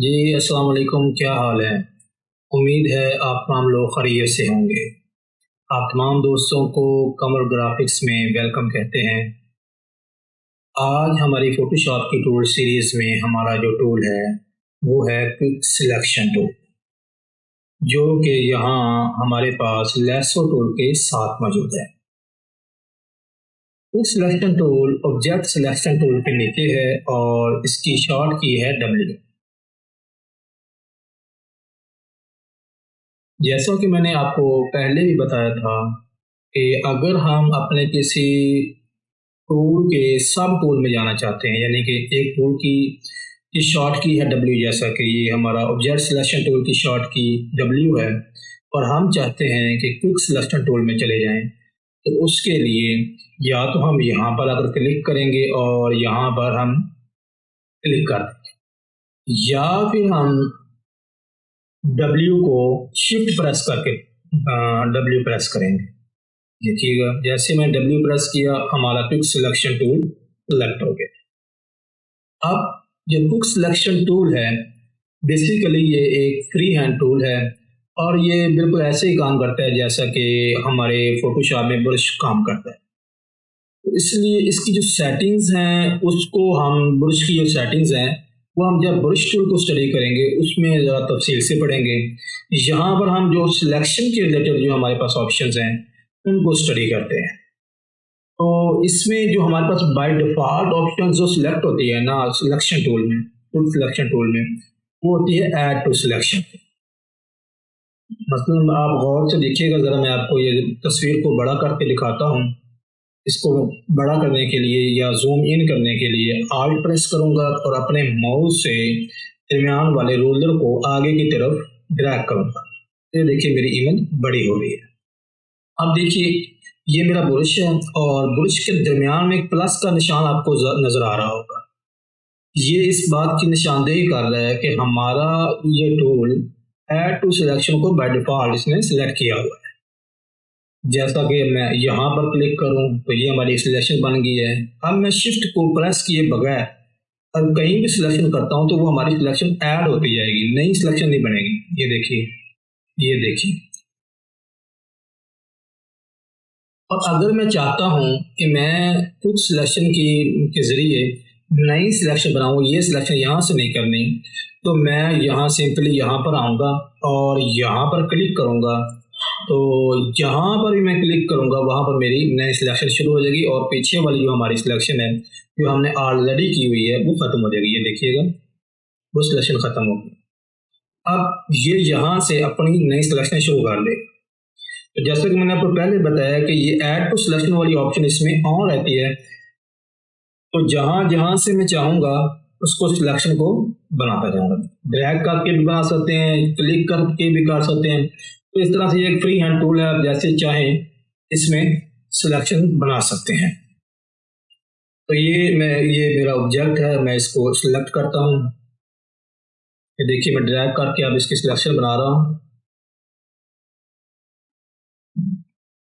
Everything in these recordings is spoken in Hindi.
जी अस्सलाम वालेकुम, क्या हाल है। उम्मीद है आप तमाम लोग खैरियत से होंगे। आप तमाम दोस्तों को कमर ग्राफिक्स में वेलकम कहते हैं। आज हमारी फोटोशॉप की टूल सीरीज़ में हमारा जो टूल है वो है क्विक सिलेक्शन टूल, जो कि यहाँ हमारे पास लेसो टूल के साथ मौजूद है। Quick selection tool object selection tool के नीचे है और इसकी शॉर्ट की है डब्ल्यू। जैसा कि मैंने आपको पहले भी बताया था कि अगर हम अपने किसी टूल के सब टूल में जाना चाहते हैं, यानी कि एक टूल की शॉर्ट की है डब्ल्यू, जैसा कि ये हमारा ऑब्जेक्ट सिलेक्शन टूल की शॉर्ट की डब्ल्यू है, और हम चाहते हैं कि क्विक सिलेक्शन टूल में चले जाएं, तो उसके लिए या तो हम यहाँ पर अगर क्लिक करेंगे और यहाँ पर हम क्लिक कर देंगे, या फिर हम डब्ल्यू को शिफ्ट प्रेस करके डब्ल्यू प्रेस करेंगे। देखिएगा, जैसे मैं डब्ल्यू प्रेस किया हमारा क्विक सिलेक्शन टूल सेलेक्ट हो गया। अब जो क्विक सिलेक्शन टूल है, बेसिकली ये एक फ्री हैंड टूल है और ये बिल्कुल ऐसे ही काम करता है जैसा कि हमारे फोटोशॉप में ब्रश काम करता है। तो इसलिए इसकी जो सेटिंग्स हैं उसको हम ब्रश की जो सेटिंग्स हैं वो हम जब ब्रश टूल को स्टडी करेंगे उसमें ज़्यादा तफसील से पढ़ेंगे। यहाँ पर हम जो सिलेक्शन के रिलेटेड जो हमारे पास ऑप्शंस हैं उनको स्टडी करते हैं। तो इसमें जो हमारे पास बाय डिफ़ॉल्ट ऑप्शन जो सिलेक्ट होती है ना सिलेक्शन टूल में, टूल सिलेक्शन टूल में, वो होती है ऐड टू सिलेक्शन। मतलब आप गौर से देखिएगा ज़रा, मैं आपको ये तस्वीर को बड़ा करके दिखाता हूँ। इसको बड़ा करने के लिए या जूम इन करने के लिए आल्ट प्रेस करूँगा और अपने माउस से दरमियान वाले रोलर को आगे की तरफ ड्रैग करूँगा। ये देखिए मेरी इमेज बड़ी हो रही है। अब देखिए ये मेरा बुरुश है और बुरुश के दरमियान में एक प्लस का निशान आपको नजर आ रहा होगा। ये इस बात की निशानदेही कर रहा है कि हमारा ये टूल ऐड टू सिलेक्शन को बाय डिफॉल्ट इसने सिलेक्ट किया हुआ है। जैसा कि मैं यहाँ पर क्लिक करूँ तो ये हमारी सिलेक्शन बन गई है। अब मैं शिफ्ट को प्रेस किए बगैर अब कहीं भी सिलेक्शन करता हूँ तो वो हमारी सिलेक्शन ऐड होती जाएगी, नई सिलेक्शन नहीं बनेगी। ये देखिए, ये देखिए। और अगर मैं चाहता हूँ कि मैं कुछ सिलेक्शन की के ज़रिए नई सिलेक्शन बनाऊँ, ये सिलेक्शन यहाँ से नहीं करनी, तो मैं यहाँ सिंपली यहाँ पर आऊँगा और यहाँ पर क्लिक करूँगा। तो जहाँ पर भी मैं क्लिक करूँगा वहाँ पर मेरी नई सिलेक्शन शुरू हो जाएगी और पीछे वाली जो हमारी सिलेक्शन है जो हमने ऑलरेडी की हुई है वो ख़त्म हो जाएगी। ये देखिएगा, वो सिलेक्शन ख़त्म हो गई। अब ये यहाँ से अपनी नई सिलेक्शन शुरू कर देगा। तो जैसे कि मैंने आपको पहले बताया कि ये ऐड टू सिलेक्शन वाली ऑप्शन इसमें ऑन रहती है, तो जहां जहां से मैं चाहूंगा उसको सिलेक्शन को बनाता जाऊंगा। ड्रैग करके भी बना सकते हैं, क्लिक करके भी कर सकते हैं। तो इस तरह से ये एक फ्री हैंड टूल है, आप जैसे चाहें इसमें सिलेक्शन बना सकते हैं। तो ये मेरा ऑब्जेक्ट है, मैं इसको सिलेक्ट करता हूँ। ये देखिए मैं ड्रैग करके अब इसकी सिलेक्शन बना रहा हूँ।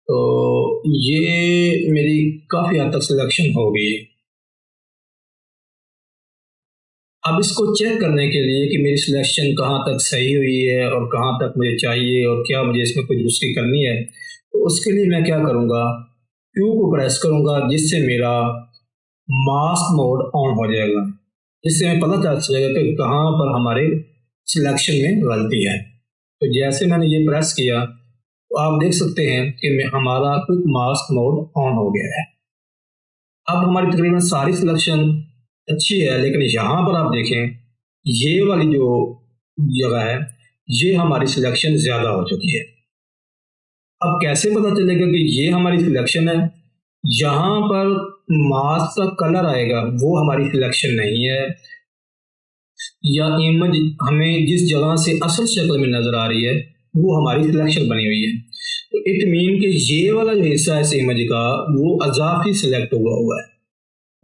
तो ये मेरी काफ़ी हद तक सिलेक्शन हो गई है। अब इसको चेक करने के लिए कि मेरी सिलेक्शन कहाँ तक सही हुई है और कहाँ तक मुझे चाहिए और क्या मुझे इसमें कुछ दूसरी करनी है, तो उसके लिए मैं क्या करूँगा, क्यू को प्रेस करूँगा जिससे मेरा मास्क मोड ऑन हो जाएगा, जिससे हमें पता चल जाएगा कि कहाँ पर हमारे सिलेक्शन में गलती है। तो जैसे मैंने ये प्रेस किया तो आप देख सकते हैं कि हमारा क्विक मास्क मोड ऑन हो गया है। अब हमारी तकरीबन सारी सिलेक्शन अच्छी है, लेकिन यहाँ पर आप देखें ये वाली जो जगह है ये हमारी सिलेक्शन ज़्यादा हो चुकी है। अब कैसे पता चलेगा कि ये हमारी सिलेक्शन है? यहाँ पर मास्क का कलर आएगा वो हमारी सिलेक्शन नहीं है, या इमेज हमें जिस जगह से असल शक्ल में नज़र आ रही है वो हमारी सिलेक्शन बनी हुई है। तो इट मीन कि ये वाला जो हिस्सा है इस इमेज का वो अजाफी सिलेक्ट हुआ है।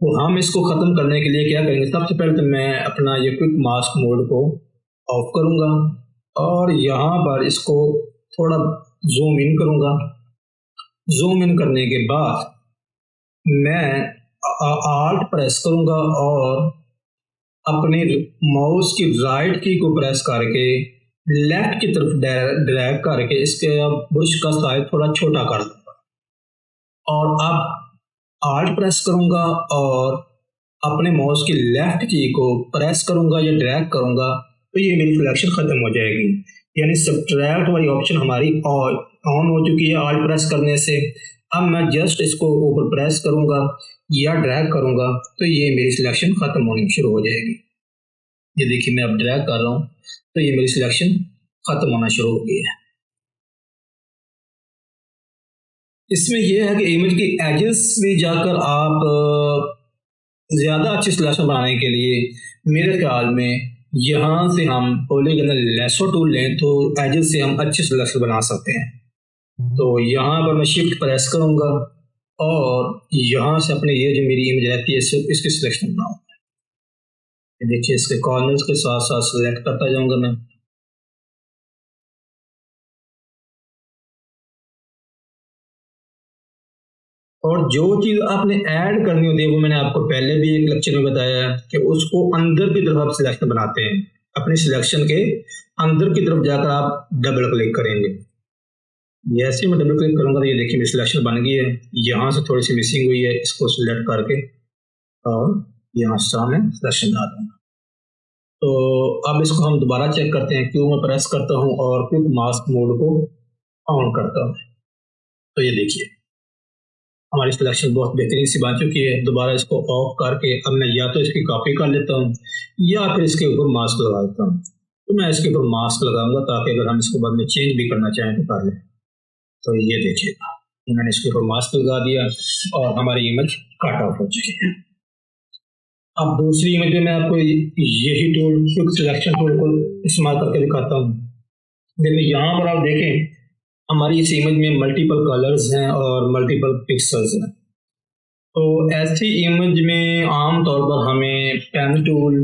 तो हम इसको ख़त्म करने के लिए क्या करेंगे, सबसे पहले तो मैं अपना ये क्विक मास्क मोड को ऑफ करूँगा और यहाँ पर इसको थोड़ा जूम इन करूँगा। जूम इन करने के बाद मैं आल्ट प्रेस करूँगा और अपने माउस की राइट की को प्रेस करके लेफ्ट की तरफ ड्रैग करके इसके ब्रश का साइज थोड़ा छोटा कर दूंगा और अब आल्ट प्रेस करूंगा और अपने माउस की लेफ्ट की को प्रेस करूंगा या ड्रैग करूंगा तो ये मेरी सिलेक्शन खत्म हो जाएगी। यानी सब्ट्रैक्ट वाली ऑप्शन हमारी ऑन हो चुकी है आल्ट प्रेस करने से। अब मैं जस्ट इसको ऊपर प्रेस करूंगा या ड्रैग करूंगा तो ये मेरी सिलेक्शन खत्म होनी शुरू हो जाएगी। ये देखिए मैं अब ड्रैग कर रहा हूँ तो ये मेरी सिलेक्शन खत्म होना शुरू हो गई है। इसमें यह है कि इमेज की एजेस में जाकर आप ज़्यादा अच्छी सिलेक्शन बनाने के लिए मेरे ख्याल में यहाँ से हम पॉलीगॉनल लेसो टूल लें तो एजेस से हम अच्छी सिलेक्शन बना सकते हैं। तो यहाँ पर मैं शिफ्ट प्रेस करूँगा और यहाँ से अपने ये जो मेरी इमेज रहती है इसकी सिलेक्शन बनाऊँगा। देखिए इसके कॉर्नर्स के साथ साथ सिलेक्ट करता जाऊँगा मैं। और जो चीज़ आपने ऐड करनी होती है वो मैंने आपको पहले भी एक लेक्चर में बताया है कि उसको अंदर की तरफ आप सिलेक्शन बनाते हैं। अपनी सिलेक्शन के अंदर की तरफ जाकर आप डबल क्लिक करेंगे। जैसे मैं डबल क्लिक करूंगा तो ये देखिए मेरी सिलेक्शन बन गई है। यहाँ से थोड़ी सी मिसिंग हुई है, इसको सिलेक्ट करके और यहाँ से मैं सिलेक्शन डाल दूंगा। तो अब इसको हम दोबारा चेक करते हैं। क्यों मैं प्रेस करता हूँ और क्विक मास्क मोड को ऑन करता हूँ तो ये देखिए हमारी सिलेक्शन बहुत बेहतरीन सी बन चुकी है। दोबारा इसको ऑफ करके अब मैं या तो इसकी कॉपी कर लेता हूँ या फिर इसके ऊपर मास्क लगा देता हूँ। तो मैं इसके ऊपर मास्क लगाऊंगा ताकि अगर हम इसको बाद में चेंज भी करना चाहें तो कर लें। तो ये देखिएगा मैंने इसके ऊपर मास्क लगा दिया और हमारी इमेज कट ऑफ हो चुकी है। अब दूसरी इमेज में मैं आपको यही टूल क्विक सिलेक्शन टूल को इस्तेमाल करके दिखाता हूँ। देखिए यहाँ पर आप देखें हमारी इस इमेज में मल्टीपल कलर्स हैं और मल्टीपल पिक्सल्स हैं। तो ऐसी इमेज में आमतौर पर हमें पेन टूल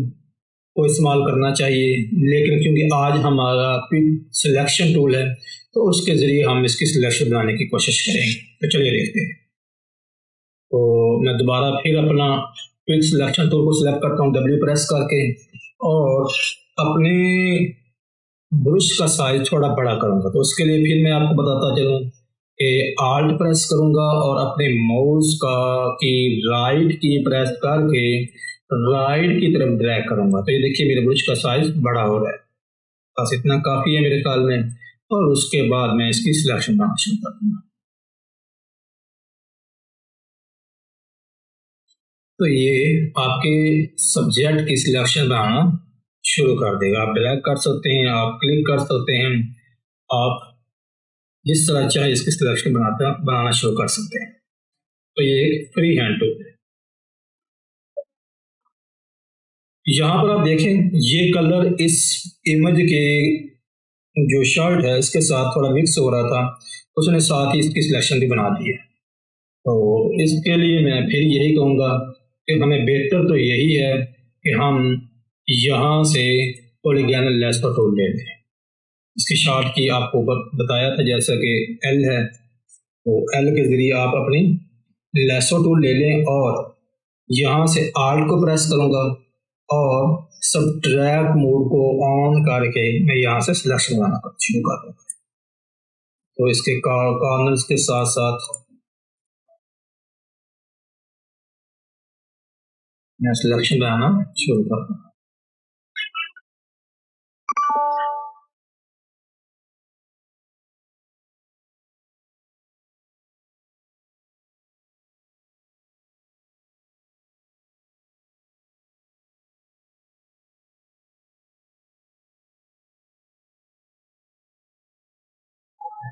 को इस्तेमाल करना चाहिए, लेकिन क्योंकि आज हमारा क्विक सिलेक्शन टूल है तो उसके ज़रिए हम इसकी सिलेक्शन बनाने की कोशिश करेंगे। तो चलिए देखते हैं। तो मैं दोबारा फिर अपना क्विक सिलेक्शन टूल को सिलेक्ट करता हूँ W प्रेस करके और अपने ब्रश का साइज थोड़ा बड़ा करूँगा। तो उसके लिए फिर मैं आपको बताता चलूँ कि आल्ट प्रेस करूँगा और अपने माउस का की राइट की प्रेस करके राइट की तरफ ड्रैग करूँगा। तो ये देखिए मेरे ब्रश का साइज बड़ा हो रहा है। बस इतना काफ़ी है मेरे ख्याल में और उसके बाद मैं इसकी सिलेक्शन बनाना शुरू कर दूँगा। तो ये आपके सब्जेक्ट की सिलेक्शन बनाना शुरू कर देगा। आप ड्रैग कर सकते हैं, आप क्लिक कर सकते हैं, आप जिस तरह चाहे इसकी सिलेक्शन बनाना शुरू कर सकते हैं। तो ये एक फ्री हैंड टूल है। यहाँ पर आप देखें ये कलर इस इमेज के जो शर्ट है इसके साथ थोड़ा मिक्स हो रहा था, उसने साथ ही इसकी सिलेक्शन भी बना दी है। तो इसके लिए मैं फिर यही कहूँगा कि हमें बेहतर तो यही है कि हम यहाँ से पॉलीगॉनल लेसो टूल ले लें। इसकी शॉर्ट की आपको बताया था जैसा कि L है, तो L के ज़रिए आप अपनी लेसो टूल ले लें और यहाँ से आल्ट को प्रेस करूँगा और सब्ट्रैक्ट मोड को ऑन करके मैं यहाँ से सिलेक्शन बनाना शुरू कर दूँगा। तो इसके कॉर्नर्स के साथ साथ मैं सिलेक्शन बनाना शुरू कर दूँगा।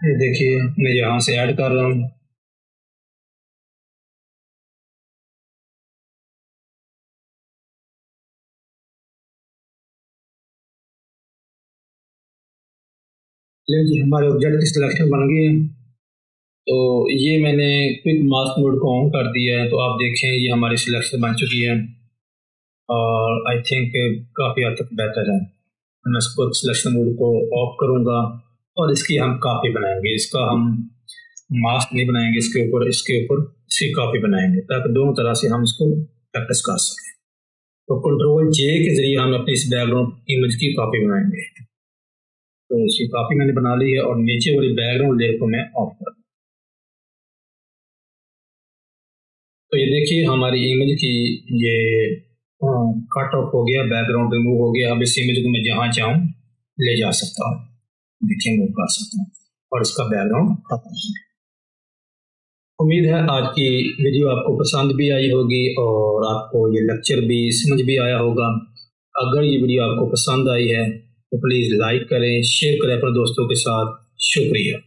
ये देखिए मैं यहाँ से ऐड कर रहा हूँ। जी हमारे ऑब्जेक्ट की सिलेक्शन बन गई है। तो ये मैंने क्विक मास्क मोड को ऑन कर दिया है। तो आप देखें ये हमारी सिलेक्शन बन चुकी है और आई थिंक काफ़ी हद तक बेहतर है। मैं इसको सिलेक्शन मोड को ऑफ करूँगा और इसकी हम कॉपी बनाएंगे। इसका हम मास्क नहीं बनाएंगे, इसके ऊपर इसकी कॉपी बनाएंगे ताकि दोनों तरह से हम इसको प्रैक्टिस कर सकें। तो कंट्रोल जे के जरिए हम अपनी इस बैकग्राउंड इमेज की कॉपी बनाएंगे। तो इसकी कॉपी मैंने बना ली है और नीचे वाली बैकग्राउंड लेयर को मैं ऑफ कर दूं। तो ये देखिए हमारी इमेज की ये कट ऑफ हो गया, बैकग्राउंड रिमूव हो गया। अब इस इमेज को मैं जहाँ चाहूँ ले जा सकता हूँ, देखिए मूव कर सकता हूँ और इसका बैकग्राउंड खत्म है। उम्मीद है आज की वीडियो आपको पसंद भी आई होगी और आपको ये लेक्चर भी समझ भी आया होगा। अगर ये वीडियो आपको पसंद आई है तो प्लीज़ लाइक करें, शेयर करें अपने दोस्तों के साथ। शुक्रिया।